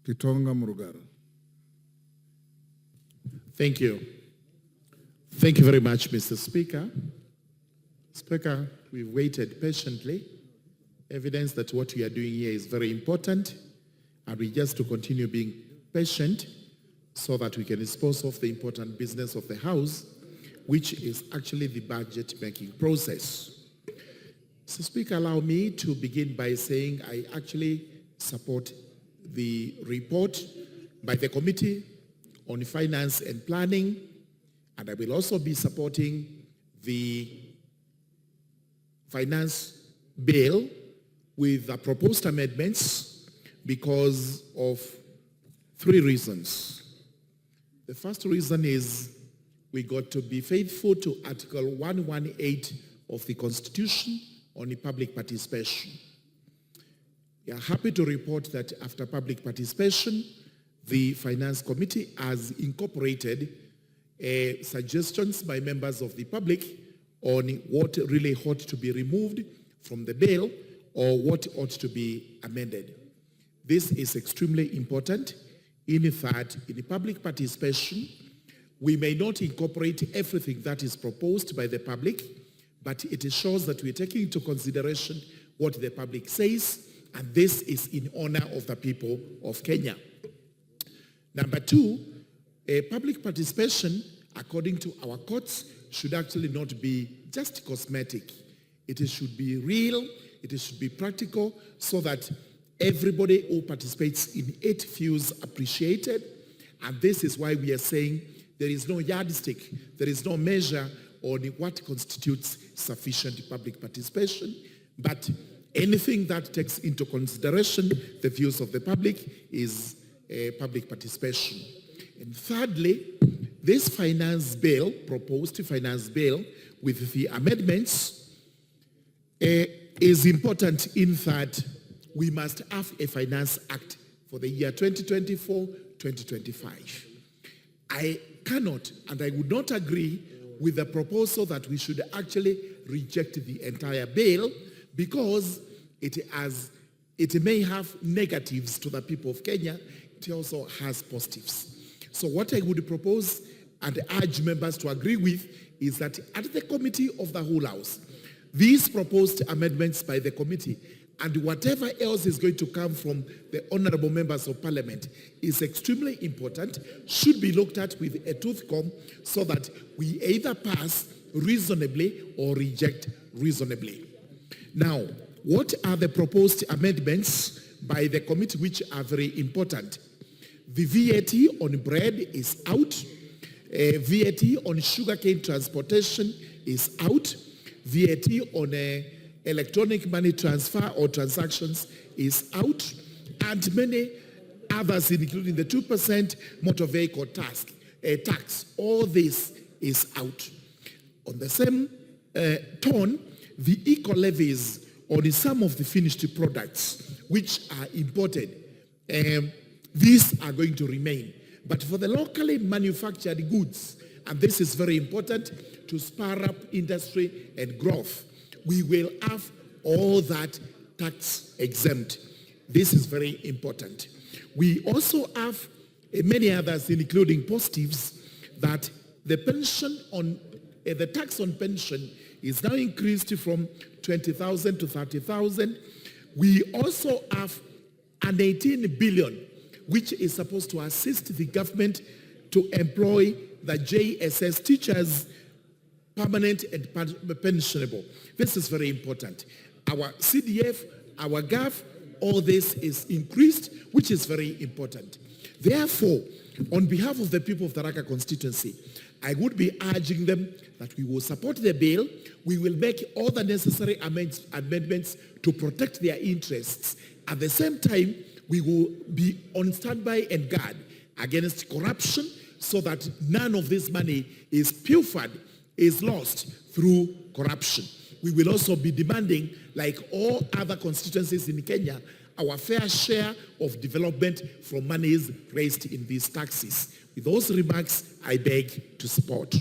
Gitonga, Murugara. Thank you. Thank you very much, Mr. Speaker. Speaker, we've waited patiently. Evidence that what we are doing here is very important, and we just to continue being patient so that we can dispose of the important business of the House, which is actually the budget-making process. So, Speaker, allow me to begin by saying I actually support the report by the Committee on Finance and Planning, and I will also be supporting the finance bill with the proposed amendments because of three reasons. The first reason is we got to be faithful to Article 118 of the Constitution on the public participation. We are happy to report that after public participation, the Finance Committee has incorporated suggestions by members of the public on what really ought to be removed from the bill or what ought to be amended. This is extremely important in that in the public participation, we may not incorporate everything that is proposed by the public, but it shows that we're taking into consideration what the public says, and this is in honor of the people of Kenya. Number two, public participation, according to our courts, should actually not be just cosmetic. It should be real, it should be practical, so that everybody who participates in it feels appreciated. And this is why we are saying there is no yardstick, there is no measure on what constitutes sufficient public participation, but anything that takes into consideration the views of the public is public participation. And thirdly, this finance bill, proposed finance bill with the amendments, is important in that we must have a finance act for the year 2024-2025. I cannot and I would not agree with the proposal that we should actually reject the entire bill because it may have negatives to the people of Kenya. It also has positives. So what I would propose and urge members to agree with is that at the Committee of the Whole House, these proposed amendments by the committee and whatever else is going to come from the honorable members of parliament is extremely important, should be looked at with a tooth comb so that we either pass reasonably or reject reasonably. Now, what are the proposed amendments by the committee which are very important? The VAT on bread is out. VAT on sugarcane transportation is out. VAT on electronic money transfer or transactions is out. And many others, including the 2% motor vehicle tax. All this is out. On the same tone, the eco-levies on some of the finished products which are imported, these are going to remain. But for the locally manufactured goods, and this is very important to spur up industry and growth, we will have all that tax exempt. This is very important. We also have many others, including positives, that the pension on the tax on pension is now increased from 20,000 to 30,000. We also have an 18 billion, which is supposed to assist the government to employ the JSS teachers, permanent and pensionable. This is very important. Our CDF, our GAF, all this is increased, which is very important. Therefore, on behalf of the people of the Tharaka constituency, I would be urging them that we will support the bill. We will make all the necessary amendments to protect their interests. At the same time, we will be on standby and guard against corruption so that none of this money is pilfered, is lost through corruption. We will also be demanding, like all other constituencies in Kenya, our fair share of development from monies raised in these taxes. With those remarks, I beg to support.